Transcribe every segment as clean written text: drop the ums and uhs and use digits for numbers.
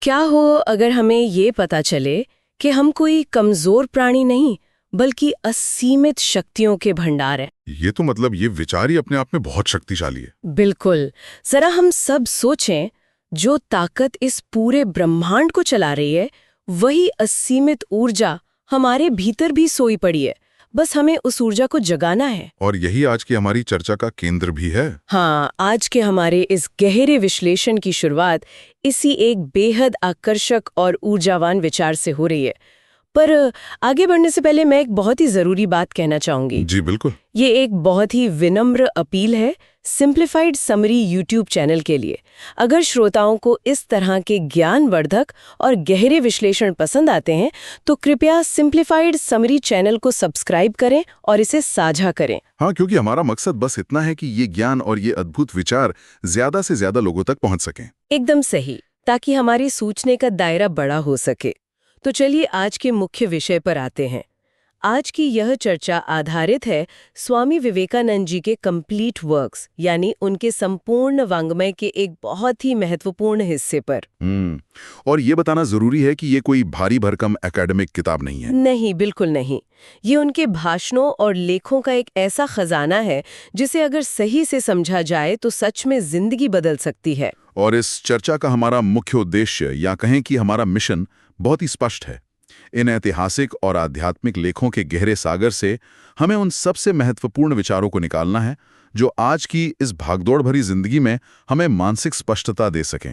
क्या हो अगर हमें ये पता चले कि हम कोई कमजोर प्राणी नहीं बल्कि असीमित शक्तियों के भंडार हैं। ये तो मतलब ये विचार ही अपने आप में बहुत शक्तिशाली है। बिल्कुल। जरा हम सब सोचें, जो ताकत इस पूरे ब्रह्मांड को चला रही है वही असीमित ऊर्जा हमारे भीतर भी सोई पड़ी है। बस हमें उस ऊर्जा को जगाना है। और यही आज की हमारी चर्चा का केंद्र भी है। हाँ, आज के हमारे इस गहरे विश्लेषण की शुरुआत इसी एक बेहद आकर्षक और ऊर्जावान विचार से हो रही है। पर आगे बढ़ने से पहले मैं एक बहुत ही जरूरी बात कहना चाहूंगी। जी बिल्कुल। ये एक बहुत ही विनम्र अपील है सिंप्लीफाइड समरी यूट्यूब चैनल के लिए। अगर श्रोताओं को इस तरह के ज्ञानवर्धक और गहरे विश्लेषण पसंद आते हैं तो कृपया सिंप्लीफाइड समरी चैनल को सब्सक्राइब करें और इसे साझा करें। हाँ, क्योंकि हमारा मकसद बस इतना है कि ये ज्ञान और ये अद्भुत विचार ज्यादा से ज्यादा लोगों तक पहुंच सकें। एकदम सही, ताकि हमारी सोचने का दायरा बड़ा हो सके। तो चलिए आज के मुख्य विषय पर आते हैं। आज की यह चर्चा आधारित है स्वामी विवेकानंद जी के कंप्लीट वर्क्स, यानी उनके संपूर्ण वाङ्मय के एक बहुत ही महत्वपूर्ण हिस्से पर। और ये बताना जरूरी है कि ये कोई भारी भरकम एकेडमिक किताब नहीं है। नहीं, बिल्कुल नहीं। ये उनके भाषणों और लेखों का एक ऐसा खजाना है जिसे अगर सही से समझा जाए तो सच में जिंदगी बदल सकती है। और इस चर्चा का हमारा मुख्य उद्देश्य, या कहें कि हमारा मिशन, बहुत ही स्पष्ट है। इन ऐतिहासिक और आध्यात्मिक लेखों के गहरे सागर से हमें उन सबसे महत्वपूर्ण विचारों को निकालना है जो आज की इस भागदौड़ भरी जिंदगी में हमें मानसिक स्पष्टता दे सकें,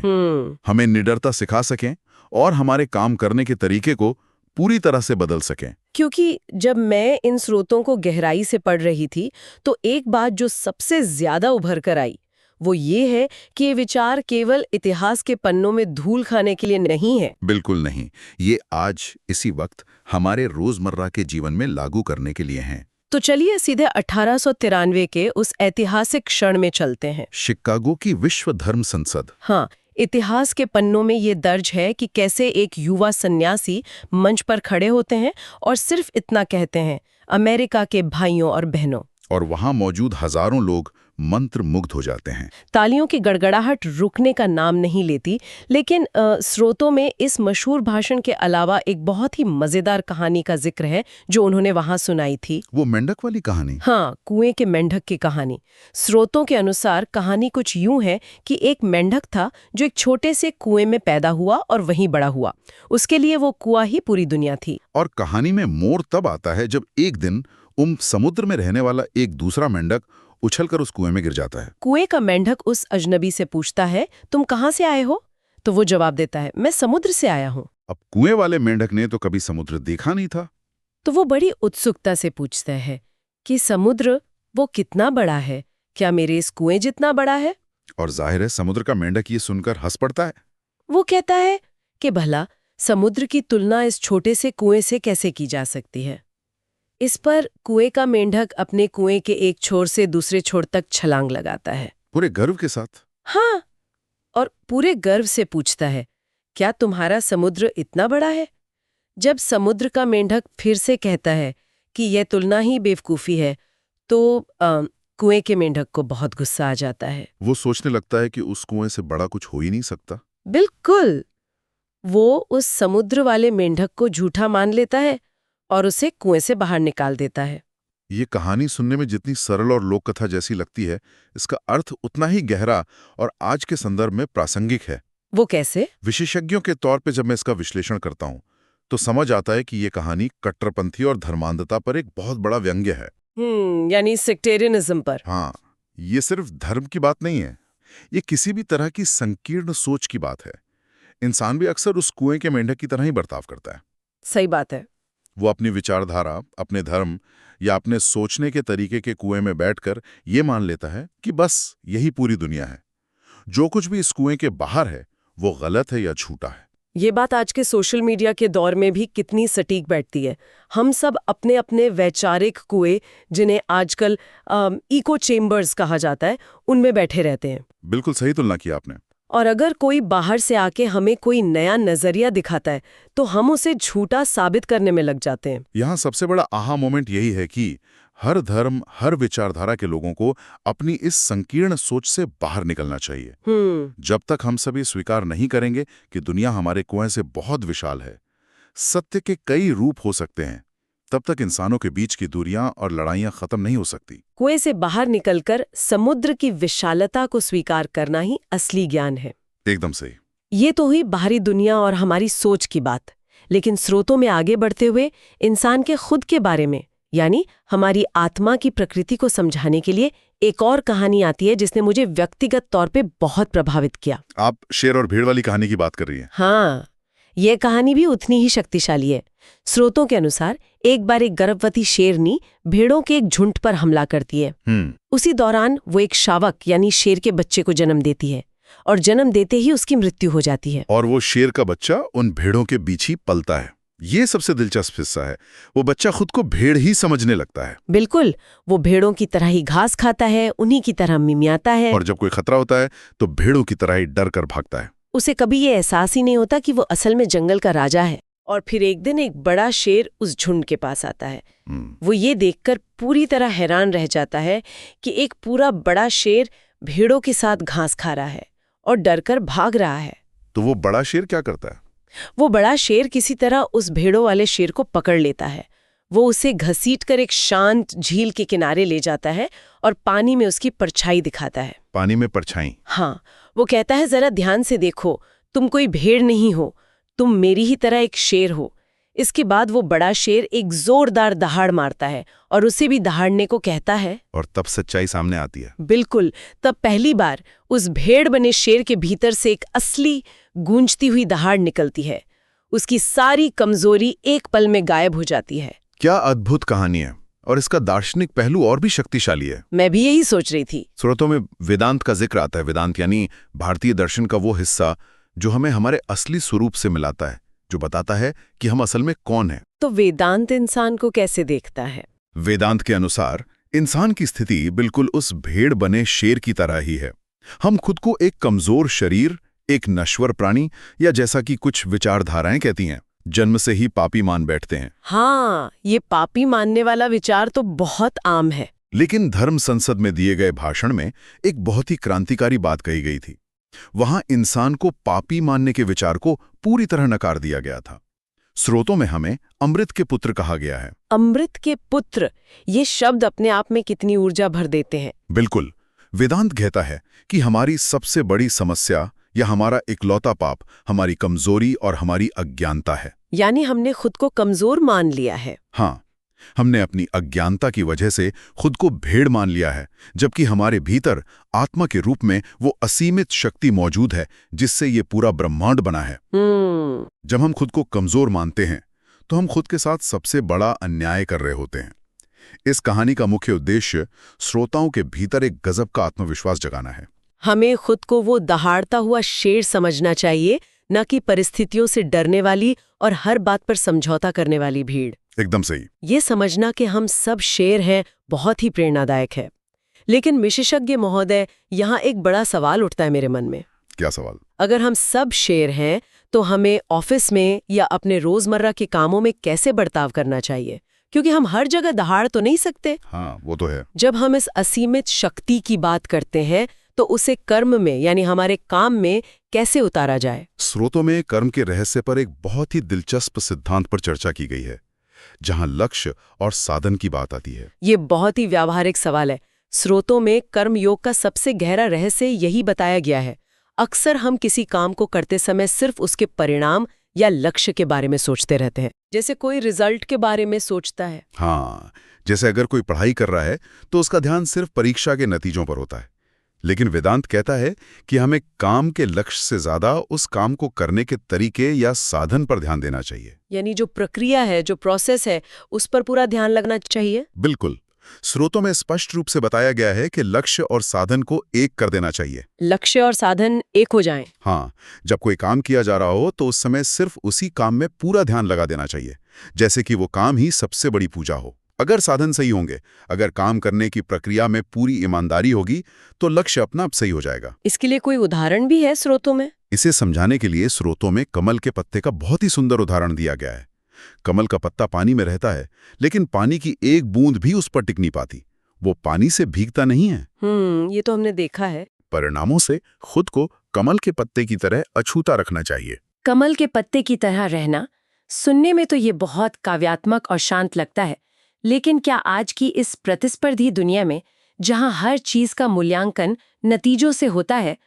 हमें निडरता सिखा सकें और हमारे काम करने के तरीके को पूरी तरह से बदल सकें। क्योंकि जब मैं इन स्रोतों को गहराई से पढ़ रही थी तो एक बात जो सबसे ज्यादा उभर कर आई वो ये है कि ये विचार केवल इतिहास के पन्नों में धूल खाने के लिए नहीं है। बिल्कुल नहीं, ये आज इसी वक्त हमारे रोजमर्रा के जीवन में लागू करने के लिए हैं। तो चलिए सीधे 1893 के उस ऐतिहासिक क्षण में चलते हैं। शिकागो की विश्व धर्म संसद। हाँ, इतिहास के पन्नों में ये दर्ज है कि कैसे एक युवा सन्यासी मंच पर खड़े होते हैं और सिर्फ इतना कहते हैं, अमेरिका के भाइयों और बहनों। और वहां मौजूद हजारों लोग मंत्र मुग्ध हो जाते हैं। तालियों की गड़गड़ाहट रुकने का नाम नहीं लेती। लेकिन स्रोतों में इस मशहूर भाषण के अलावा एक बहुत ही मजेदार कहानी का जिक्र है जो उन्होंने वहां सुनाई थी। वो मेंढक वाली कहानी? हाँ, कुएं के मेंढक की कहानी। स्रोतों के अनुसार कहानी कुछ यूं है कि एक मेंढक था जो एक छोटे से कुएं में पैदा हुआ और वहीं बड़ा हुआ। उसके लिए वो कुआं ही पूरी दुनिया थी। और कहानी में मोड़ तब आता है जब एक दिन समुद्र में रहने वाला एक दूसरा मेंढक उछलकर उस कुएं में गिर जाता है। कुएं का मेंढक उस अजनबी से पूछता है, तुम कहाँ से आए हो? तो वो जवाब देता है, मैं समुद्र से आया हूँ। अब कुएं वाले मेंढक ने तो कभी समुद्र देखा नहीं था। तो वो बड़ी उत्सुकता से पूछता है कि समुद्र वो कितना बड़ा है? क्या मेरे इस कुएं जितना बड़ा है? और जाहिर है समुद्र का मेंढक ये सुनकर हंस पड़ता है। वो कहता है कि भला समुद्र की तुलना इस छोटे से कुएं से कैसे की जा सकती है? इस पर कुएं का मेंढक अपने कुएं के एक छोर से दूसरे छोर तक छलांग लगाता है, पूरे गर्व के साथ। हाँ, और पूरे गर्व से पूछता है, क्या तुम्हारा समुद्र इतना बड़ा है? जब समुद्र का मेंढक फिर से कहता है कि यह तुलना ही बेवकूफ़ी है, तो कुएं के मेंढक को बहुत गुस्सा आ जाता है। वो सोचने लगता है कि उस कुएं से बड़ा कुछ हो ही नहीं सकता। बिल्कुल। वो उस समुद्र वाले मेंढक को झूठा मान लेता है और उसे कुएं से बाहर निकाल देता है। ये कहानी सुनने में जितनी सरल और लोक कथा जैसी लगती है, इसका अर्थ उतना ही गहरा और आज के संदर्भ में प्रासंगिक है। वो कैसे? विशेषज्ञों के तौर पे जब मैं इसका विश्लेषण करता हूँ तो समझ आता है कि ये कहानी कट्टरपंथी और धर्मांधता पर एक बहुत बड़ा व्यंग्य है। यानी सेक्टेरियनिज्म पर। हाँ, ये सिर्फ धर्म की बात नहीं है, ये किसी भी तरह की संकीर्ण सोच की बात है। इंसान भी अक्सर उस कुएं के मेंढक की तरह ही बर्ताव करता है। सही बात है। वो अपनी विचारधारा, अपने धर्म या अपने सोचने के तरीके के कुएं में बैठकर ये मान लेता है कि बस यही पूरी दुनिया है। जो कुछ भी इस कुएं के बाहर है वो गलत है या झूठा है। ये बात आज के सोशल मीडिया के दौर में भी कितनी सटीक बैठती है। हम सब अपने अपने वैचारिक कुएं, जिन्हें आजकल इको चेम्बर्स कहा जाता है, उनमें बैठे रहते हैं। बिल्कुल सही तुलना की आपने। और अगर कोई बाहर से आके हमें कोई नया नजरिया दिखाता है तो हम उसे झूठा साबित करने में लग जाते हैं। यहाँ सबसे बड़ा आहा मोमेंट यही है कि हर धर्म, हर विचारधारा के लोगों को अपनी इस संकीर्ण सोच से बाहर निकलना चाहिए। जब तक हम सभी स्वीकार नहीं करेंगे कि दुनिया हमारे कुएं से बहुत विशाल है, सत्य के कई रूप हो सकते हैं, तब तक इंसानों के बीच की दूरियां और लड़ाइयां खत्म नहीं हो सकती। कुएं से बाहर निकलकर समुद्र की विशालता को स्वीकार करना ही असली ज्ञान है। एकदम सही। ये तो हुई बाहरी दुनिया और हमारी सोच की बात, लेकिन स्रोतों में आगे बढ़ते हुए इंसान के खुद के बारे में, यानी हमारी आत्मा की प्रकृति को समझाने के लिए एक और कहानी आती है जिसने मुझे व्यक्तिगत तौर पे बहुत प्रभावित किया। आप शेर और भेड़ वाली कहानी की बात कर रही हैं? हाँ, ये कहानी भी उतनी ही शक्तिशाली है। स्रोतों के अनुसार एक बार एक गर्भवती शेरनी भेड़ों के एक झुंड पर हमला करती है। उसी दौरान वो एक शावक यानी शेर के बच्चे को जन्म देती है और जन्म देते ही उसकी मृत्यु हो जाती है। और वो शेर का बच्चा उन भेड़ों के बीच ही पलता है। ये सबसे दिलचस्प हिस्सा है। वो बच्चा खुद को भेड़ ही समझने लगता है। बिल्कुल, वो भेड़ों की तरह ही घास खाता है, उन्हीं की तरह मिमियाता है, और जब कोई खतरा होता है तो भेड़ों की तरह ही डर कर भागता है। उसे कभी ये एहसास ही नहीं होता कि वो असल में जंगल का राजा है। और फिर एक दिन एक बड़ा शेर उस झुंड के पास आता है। वो ये देखकर पूरी तरह हैरान रह जाता है कि एक पूरा बड़ा शेर भेड़ों के साथ घास खा रहा है और डरकर भाग रहा है। तो वो बड़ा शेर क्या करता है? वो बड़ा शेर किसी तरह उस भेड़ों वाले शेर को पकड़ लेता है। वो उसे घसीटकर एक शांत झील के किनारे ले जाता है और पानी में उसकी परछाई दिखाता है। पानी में परछाई? हाँ, वो कहता है, जरा ध्यान से देखो, तुम कोई भेड़ नहीं हो, तुम मेरी ही तरह एक शेर हो। इसके बाद वो बड़ा शेर एक जोरदार दहाड़ मारता है और उसे भी दहाड़ने को कहता है। और तब सच्चाई सामने आती है। बिल्कुल, तब पहली बार उस भेड़ बने शेर के भीतर से एक असली गूंजती हुई दहाड़ निकलती है। उसकी सारी कमजोरी एक पल में गायब हो जाती है। क्या अद्भुत कहानी है। और इसका दार्शनिक पहलू और भी शक्तिशाली है। मैं भी यही सोच रही थी। स्रोतों में वेदांत का जिक्र आता है। वेदांत यानी भारतीय दर्शन का वो हिस्सा जो हमें हमारे असली स्वरूप से मिलाता है, जो बताता है कि हम असल में कौन हैं। तो वेदांत इंसान को कैसे देखता है? वेदांत के अनुसार इंसान की स्थिति बिल्कुल उस भेड़ बने शेर की तरह ही है। हम खुद को एक कमजोर शरीर, एक नश्वर प्राणी, या जैसा कि कुछ विचारधाराएं कहती हैं, जन्म से ही पापी मान बैठते हैं। हाँ, ये पापी मानने वाला विचार तो बहुत आम है। लेकिन धर्म संसद में दिए गए भाषण में एक बहुत ही क्रांतिकारी बात कही गई थी। वहां इंसान को पापी मानने के विचार को पूरी तरह नकार दिया गया था। स्रोतों में हमें अमृत के पुत्र कहा गया है। अमृत के पुत्र, ये शब्द अपने आप में कितनी ऊर्जा भर देते हैं। बिल्कुल। वेदांत कहता है कि हमारी सबसे बड़ी समस्या या हमारा इकलौता पाप हमारी कमजोरी और हमारी अज्ञानता है। यानी हमने खुद को कमजोर मान लिया है। हाँ, हमने अपनी अज्ञानता की वजह से खुद को भेड़ मान लिया है, जबकि हमारे भीतर आत्मा के रूप में वो असीमित शक्ति मौजूद है जिससे ये पूरा ब्रह्मांड बना है। जब हम खुद को कमजोर मानते हैं तो हम खुद के साथ सबसे बड़ा अन्याय कर रहे होते हैं। इस कहानी का मुख्य उद्देश्य श्रोताओं के भीतर एक गजब का आत्मविश्वास जगाना है। हमें खुद को वो दहाड़ता हुआ शेर समझना चाहिए, न कि परिस्थितियों से डरने वाली और हर बात पर समझौता करने वाली भीड़। एकदम सही। ये समझना कि हम सब शेर हैं बहुत ही प्रेरणादायक है। लेकिन विशेषज्ञ महोदय, यहाँ एक बड़ा सवाल उठता है मेरे मन में। क्या सवाल? अगर हम सब शेर हैं तो हमें ऑफिस में या अपने रोजमर्रा के कामों में कैसे बर्ताव करना चाहिए? क्योंकि हम हर जगह दहाड़ तो नहीं सकते। हाँ, वो तो है। जब हम इस असीमित शक्ति की बात करते हैं तो उसे कर्म में यानी हमारे काम में कैसे उतारा जाए? स्रोतों में कर्म के रहस्य पर एक बहुत ही दिलचस्प सिद्धांत पर चर्चा की गई है, जहां लक्ष्य और साधन की बात आती है। ये बहुत ही व्यावहारिक सवाल है। स्रोतों में कर्म योग का सबसे गहरा रहस्य यही बताया गया है। अक्सर हम किसी काम को करते समय सिर्फ उसके परिणाम या लक्ष्य के बारे में सोचते रहते हैं, जैसे कोई रिजल्ट के बारे में सोचता है। हाँ, जैसे अगर कोई पढ़ाई कर रहा है तो उसका ध्यान सिर्फ परीक्षा के नतीजों पर होता है। लेकिन वेदांत कहता है कि हमें काम के लक्ष्य से ज्यादा उस काम को करने के तरीके या साधन पर ध्यान देना चाहिए। यानी जो प्रक्रिया है, जो प्रोसेस है, उस पर पूरा ध्यान लगना चाहिए। बिल्कुल। स्रोतों में स्पष्ट रूप से बताया गया है कि लक्ष्य और साधन को एक कर देना चाहिए। लक्ष्य और साधन एक हो जाएं। हाँ, जब कोई काम किया जा रहा हो तो उस समय सिर्फ उसी काम में पूरा ध्यान लगा देना चाहिए, जैसे कि वो काम ही सबसे बड़ी पूजा हो। अगर साधन सही होंगे, अगर काम करने की प्रक्रिया में पूरी ईमानदारी होगी, तो लक्ष्य अपना आप सही हो जाएगा। इसके लिए कोई उदाहरण भी है स्रोतों में? इसे समझाने के लिए स्रोतों में कमल के पत्ते का बहुत ही सुंदर उदाहरण दिया गया है। कमल का पत्ता पानी में रहता है, लेकिन पानी की एक बूंद भी उस पर टिक नहीं पाती। वो पानी से भीगता नहीं है। ये तो हमने देखा है। परिणामों से खुद को कमल के पत्ते की तरह अछूता रखना चाहिए। कमल के पत्ते की तरह रहना, सुनने में तो ये बहुत काव्यात्मक और शांत लगता है, लेकिन क्या आज की इस प्रतिस्पर्धी दुनिया में, जहां हर चीज का मूल्यांकन नतीजों से होता है,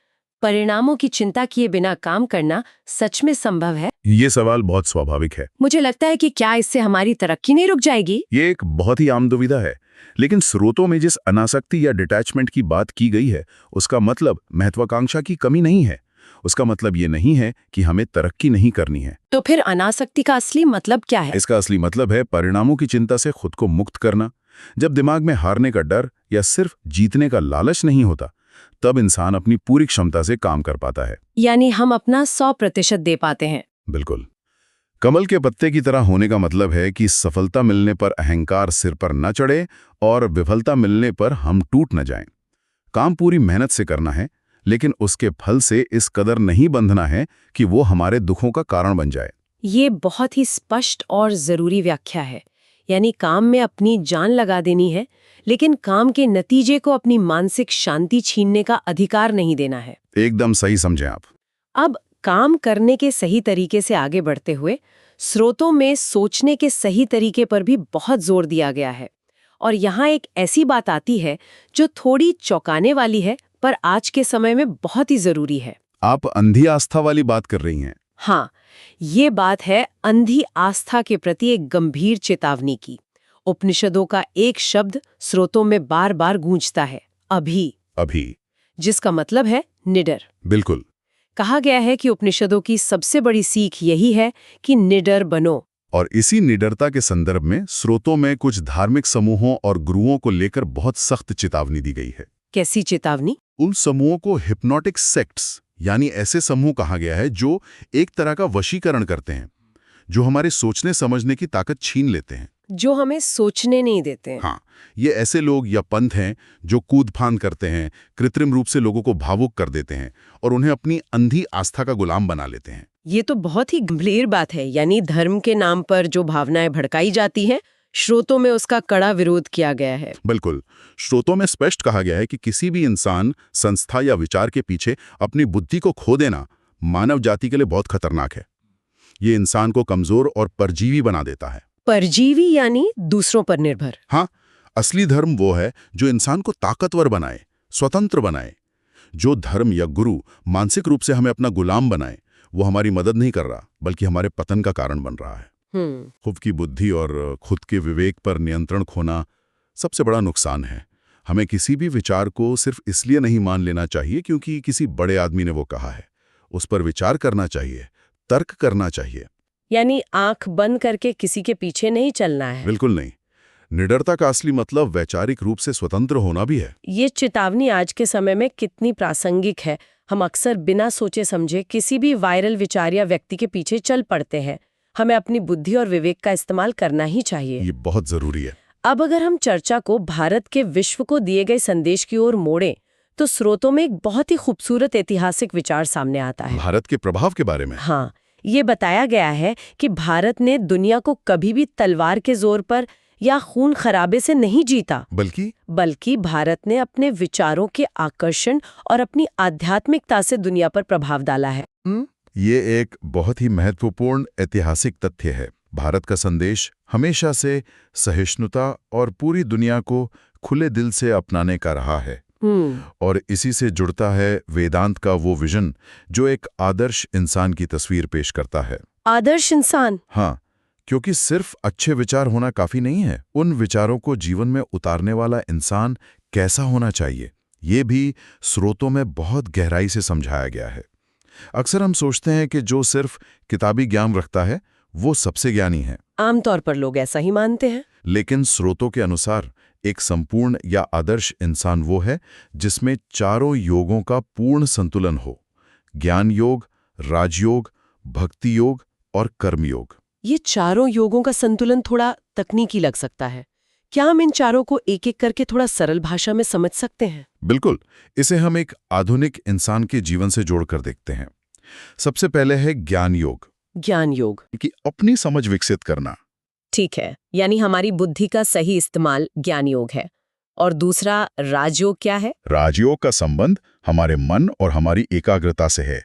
परिणामों की चिंता किए बिना काम करना सच में संभव है? ये सवाल बहुत स्वाभाविक है। मुझे लगता है कि क्या इससे हमारी तरक्की नहीं रुक जाएगी? ये एक बहुत ही आम दुविधा है, लेकिन स्रोतों में जिस अनासक्ति या डिटैचमेंट की बात की गई है, उसका मतलब महत्वाकांक्षा की कमी नहीं है। उसका मतलब ये नहीं है कि हमें तरक्की नहीं करनी है। तो फिर अनासक्ति का असली मतलब क्या है? इसका असली मतलब है परिणामों की चिंता से खुद को मुक्त करना। जब दिमाग में हारने का डर या सिर्फ जीतने का लालच नहीं होता, तब इंसान अपनी पूरी क्षमता से काम कर पाता है। यानी हम अपना 100% दे पाते हैं। बिल्कुल। कमल के पत्ते की तरह होने का मतलब है कि सफलता मिलने पर अहंकार सिर पर न चढ़े और विफलता मिलने पर हम टूट न जाएं। काम पूरी मेहनत से करना है, लेकिन उसके फल से इस कदर नहीं बंधना है कि वो हमारे दुखों का कारण बन जाए। ये बहुत ही स्पष्ट और जरूरी व्याख्या है। यानी काम में अपनी जान लगा देनी है, लेकिन काम के नतीजे को अपनी मानसिक शांति छीनने का अधिकार नहीं देना है। एकदम सही समझें आप। अब काम करने के सही तरीके से आगे बढ़ते हुए स्रोतों में सोचने के सही तरीके पर भी बहुत जोर दिया गया है। और यहाँ एक ऐसी बात आती है जो थोड़ी चौंकाने वाली है, पर आज के समय में बहुत ही जरूरी है। आप अंधी आस्था वाली बात कर रही हैं। हाँ, ये बात है अंधी आस्था के प्रति एक गंभीर चेतावनी की। उपनिषदों का एक शब्द स्रोतों में बार बार गूंजता है, अभी, जिसका मतलब है निडर। बिल्कुल। कहा गया है कि उपनिषदों की सबसे बड़ी सीख यही है कि निडर बनो। और इसी निडरता के संदर्भ में स्रोतों में कुछ धार्मिक समूहों और गुरुओं को लेकर बहुत सख्त चेतावनी दी गई है। कैसी चेतावनी? उन समूहों को हिप्नोटिक सेक्ट्स यानी ऐसे समूह कहा गया है जो एक तरह का वशीकरण करते हैं, जो हमारे सोचने समझने की ताकत छीन लेते हैं, जो हमें सोचने नहीं देते हैं। हाँ, ये ऐसे लोग या पंथ हैं जो कूदफान करते हैं, कृत्रिम रूप से लोगों को भावुक कर देते हैं और उन्हें अपनी अंधी आस्था का गुलाम बना लेते हैं। ये तो बहुत ही गंभीर बात है। यानी धर्म के नाम पर जो भावनाएं भड़काई जाती हैं, स्रोतों में उसका कड़ा विरोध किया गया है। बिल्कुल। स्रोतों में स्पष्ट कहा गया है कि किसी भी इंसान, संस्था या विचार के पीछे अपनी बुद्धि को खो देना मानव जाति के लिए बहुत खतरनाक है। ये इंसान को कमजोर और परजीवी बना देता है। परजीवी यानी दूसरों पर निर्भर। हाँ, असली धर्म वो है जो इंसान को ताकतवर बनाए, स्वतंत्र बनाए। जो धर्म या गुरु मानसिक रूप से हमें अपना गुलाम बनाए, वो हमारी मदद नहीं कर रहा, बल्कि हमारे पतन का कारण बन रहा है। खुद की बुद्धि और खुद के विवेक पर नियंत्रण खोना सबसे बड़ा नुकसान है। हमें किसी भी विचार को सिर्फ इसलिए नहीं मान लेना चाहिए क्योंकि किसी बड़े आदमी ने वो कहा है। उस पर विचार करना चाहिए, तर्क करना चाहिए। यानी आंख बंद करके किसी के पीछे नहीं चलना है। बिल्कुल नहीं। निडरता का असली मतलब वैचारिक रूप से स्वतंत्र होना भी है। ये चेतावनी आज के समय में कितनी प्रासंगिक है। हम अक्सर बिना सोचे समझे किसी भी वायरल विचार या व्यक्ति के पीछे चल पड़ते हैं। हमें अपनी बुद्धि और विवेक का इस्तेमाल करना ही चाहिए। ये बहुत जरूरी है। अब अगर हम चर्चा को भारत के विश्व को दिए गए संदेश की ओर मोड़ें, तो स्रोतों में एक बहुत ही खूबसूरत ऐतिहासिक विचार सामने आता है। भारत के प्रभाव के बारे में। हाँ, ये बताया गया है कि भारत ने दुनिया को कभी भी तलवार के जोर पर या खून खराबे से नहीं जीता, बल्कि भारत ने अपने विचारों के आकर्षण और अपनी आध्यात्मिकता से दुनिया पर प्रभाव डाला है। ये एक बहुत ही महत्वपूर्ण ऐतिहासिक तथ्य है। भारत का संदेश हमेशा से सहिष्णुता और पूरी दुनिया को खुले दिल से अपनाने का रहा है। और इसी से जुड़ता है वेदांत का वो विजन जो एक आदर्श इंसान की तस्वीर पेश करता है। आदर्श इंसान? हाँ, क्योंकि सिर्फ अच्छे विचार होना काफी नहीं है। उन विचारों को जीवन में उतारने वाला इंसान कैसा होना चाहिए, ये भी स्रोतों में बहुत गहराई से समझाया गया है। अक्सर हम सोचते हैं कि जो सिर्फ किताबी ज्ञान रखता है वो सबसे ज्ञानी है। आमतौर पर लोग ऐसा ही मानते हैं। लेकिन स्रोतों के अनुसार एक संपूर्ण या आदर्श इंसान वो है जिसमें चारों योगों का पूर्ण संतुलन हो: ज्ञान योग, राजयोग, भक्ति योग और कर्मयोग। ये चारों योगों का संतुलन थोड़ा तकनीकी लग सकता है। क्या हम इन चारों को एक एक करके थोड़ा सरल भाषा में समझ सकते हैं? बिल्कुल। इसे हम एक आधुनिक इंसान के जीवन से जोड़कर देखते हैं। सबसे पहले है ज्ञान योग। ज्ञान योग। कि अपनी समझ विकसित करना। ठीक है, यानी हमारी बुद्धि का सही इस्तेमाल ज्ञान योग है। और दूसरा राजयोग क्या है? राजयोग का संबंध हमारे मन और हमारी एकाग्रता से है।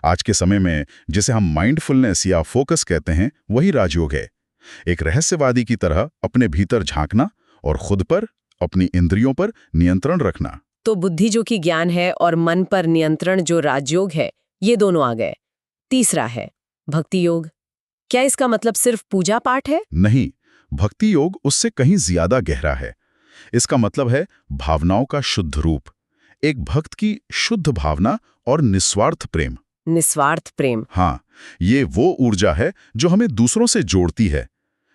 आज के समय में जिसे हम माइंडफुलनेस या फोकस कहते हैं, वही राजयोग है। एक रहस्यवादी की तरह अपने भीतर झांकना और खुद पर, अपनी इंद्रियों पर नियंत्रण रखना। तो बुद्धि जो कि ज्ञान है और मन पर नियंत्रण जो राजयोग है, ये दोनों आ गए। तीसरा है भक्ति योग। क्या इसका मतलब सिर्फ पूजा पाठ है? नहीं, भक्ति योग उससे कहीं ज्यादा गहरा है। इसका मतलब है भावनाओं का शुद्ध रूप, एक भक्त की शुद्ध भावना और निस्वार्थ प्रेम। निस्वार्थ प्रेम। हाँ, ये वो ऊर्जा है जो हमें दूसरों से जोड़ती है।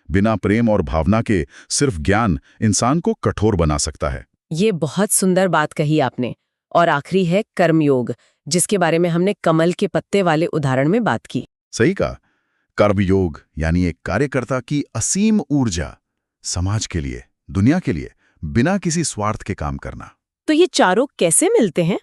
बिना प्रेम और भावना के सिर्फ ज्ञान इंसान को कठोर बना सकता है। ये बहुत सुंदर बात कही आपने। और आखिरी है कर्मयोग, जिसके बारे में हमने कमल के पत्ते वाले उदाहरण में बात की। सही कहा। कर्मयोग यानी एक कार्यकर्ता की असीम ऊर्जा, समाज के लिए, दुनिया के लिए, बिना किसी स्वार्थ के काम करना। तो ये चारों कैसे मिलते हैं?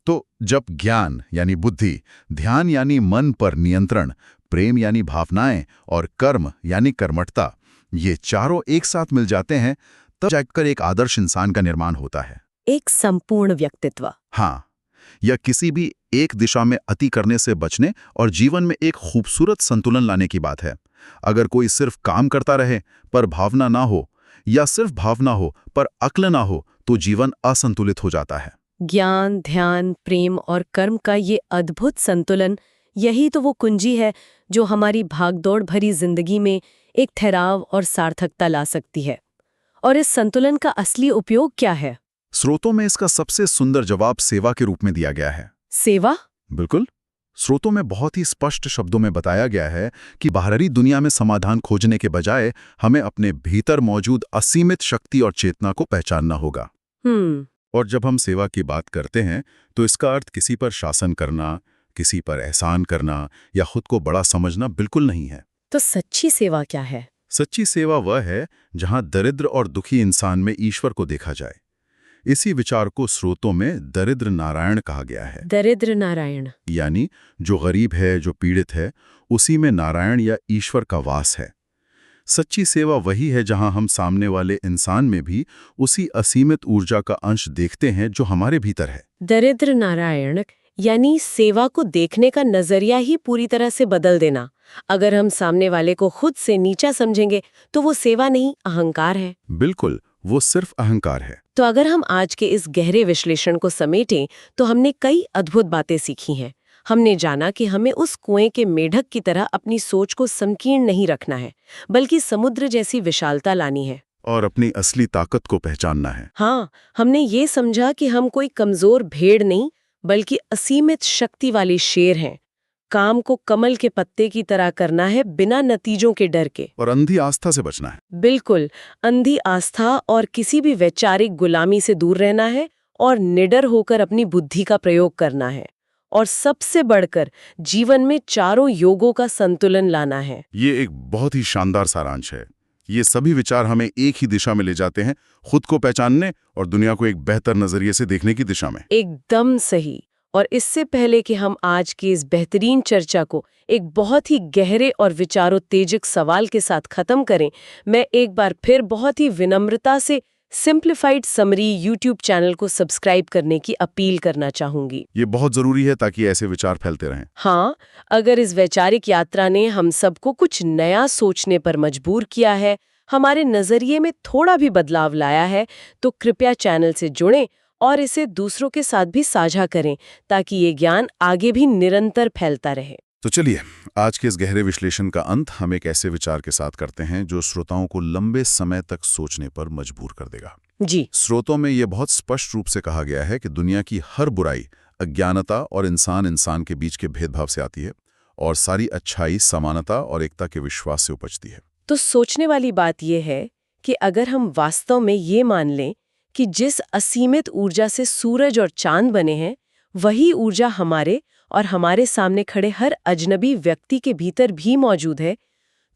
तो जब ज्ञान यानी बुद्धि, ध्यान यानी मन पर नियंत्रण, प्रेम यानी भावनाएं और कर्म यानी कर्मठता, ये चारों एक साथ मिल जाते हैं, तब जाकर एक आदर्श इंसान का निर्माण होता है। एक संपूर्ण व्यक्तित्व। हाँ, यह किसी भी एक दिशा में अति करने से बचने और जीवन में एक खूबसूरत संतुलन लाने की बात है। अगर कोई सिर्फ काम करता रहे पर भावना ना हो, या सिर्फ भावना हो पर अक्ल ना हो, तो जीवन असंतुलित हो जाता है। ज्ञान, ध्यान, प्रेम और कर्म का ये अद्भुत संतुलन, यही तो वो कुंजी है जो हमारी भागदौड़ भरी जिंदगी में एक ठहराव और सार्थकता ला सकती है। और इस संतुलन का असली उपयोग क्या है? स्रोतों में इसका सबसे सुंदर जवाब सेवा के रूप में दिया गया है। सेवा? बिल्कुल। स्रोतों में बहुत ही स्पष्ट शब्दों में बताया गया है कि बाहरी दुनिया में समाधान खोजने के बजाय हमें अपने भीतर मौजूद असीमित शक्ति और चेतना को पहचानना होगा। और जब हम सेवा की बात करते हैं, तो इसका अर्थ किसी पर शासन करना, किसी पर एहसान करना या खुद को बड़ा समझना बिल्कुल नहीं है। तो सच्ची सेवा क्या है? सच्ची सेवा वह है जहां दरिद्र और दुखी इंसान में ईश्वर को देखा जाए। इसी विचार को स्रोतों में दरिद्र नारायण कहा गया है। दरिद्र नारायण यानी जो गरीब है, जो पीड़ित है, उसी में नारायण या ईश्वर का वास है। सच्ची सेवा वही है जहां हम सामने वाले इंसान में भी उसी असीमित ऊर्जा का अंश देखते हैं जो हमारे भीतर है। दरिद्र नारायण यानी सेवा को देखने का नजरिया ही पूरी तरह से बदल देना। अगर हम सामने वाले को खुद से नीचा समझेंगे तो वो सेवा नहीं, अहंकार है। बिल्कुल, वो सिर्फ अहंकार है। तो अगर हम आज के इस गहरे विश्लेषण को समेटें तो हमने कई अद्भुत बातें सीखी हैं। हमने जाना कि हमें उस कुएं के मेढक की तरह अपनी सोच को संकीर्ण नहीं रखना है, बल्कि समुद्र जैसी विशालता लानी है और अपनी असली ताकत को पहचानना है। हाँ, हमने ये समझा कि हम कोई कमजोर भेड़ नहीं, बल्कि असीमित शक्ति वाली शेर हैं। काम को कमल के पत्ते की तरह करना है, बिना नतीजों के डर के। और अंधी आस्था से बचना है। बिल्कुल, अंधी आस्था और किसी भी वैचारिक गुलामी से दूर रहना है और निडर होकर अपनी बुद्धि का प्रयोग करना है। और सबसे बढ़कर जीवन में चारों योगों का संतुलन लाना है। ये एक बहुत ही शानदार सारांश है। ये सभी विचार हमें एक ही दिशा में ले जाते हैं, खुद को पहचानने और दुनिया को एक बेहतर नजरिए से देखने की दिशा में। एकदम सही। और इससे पहले कि हम आज की इस बेहतरीन चर्चा को एक बहुत ही गहरे और विचारोत्तेजक सवाल के साथ खत्म करें, मैं एक बार फिर बहुत ही विनम्रता से सिंप्लीफाइड समरी यूट्यूब चैनल को सब्सक्राइब करने की अपील करना चाहूंगी। ये बहुत जरूरी है ताकि ऐसे विचार फैलते रहें। हाँ, अगर इस वैचारिक यात्रा ने हम सबको कुछ नया सोचने पर मजबूर किया है, हमारे नजरिए में थोड़ा भी बदलाव लाया है, तो कृपया चैनल से जुड़ें और इसे दूसरों के साथ भी साझा करें, ताकि ये ज्ञान आगे भी निरंतर फैलता रहे। तो चलिए, आज के इस गहरे विश्लेषण का अंत हम एक ऐसे विचार के साथ करते हैं जो श्रोताओं को लंबे समय तक सोचने पर मजबूर कर देगा। जी। स्रोतों में यह बहुत स्पष्ट रूप से कहा गया है कि दुनिया की हर बुराई अज्ञानता और इंसान के बीच के भेदभाव से आती है, और सारी अच्छाई समानता और एकता के विश्वास से उपजती है। तो सोचने वाली बात यह है कि अगर हम वास्तव में ये मान लें कि जिस असीमित ऊर्जा से सूरज और चांद बने हैं, वही ऊर्जा हमारे और हमारे सामने खड़े हर अजनबी व्यक्ति के भीतर भी मौजूद है,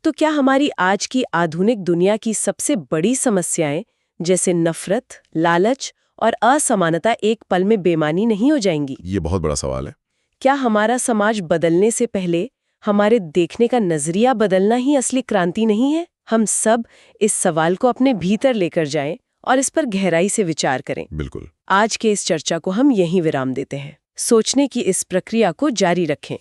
तो क्या हमारी आज की आधुनिक दुनिया की सबसे बड़ी समस्याएं जैसे नफरत, लालच और असमानता एक पल में बेमानी नहीं हो जाएंगी? ये बहुत बड़ा सवाल है। क्या हमारा समाज बदलने से पहले हमारे देखने का नजरिया बदलना ही असली क्रांति नहीं है? हम सब इस सवाल को अपने भीतर लेकर जाएं और इस पर गहराई से विचार करें। बिल्कुल। आज के इस चर्चा को हम यहीं विराम देते हैं। सोचने की इस प्रक्रिया को जारी रखें।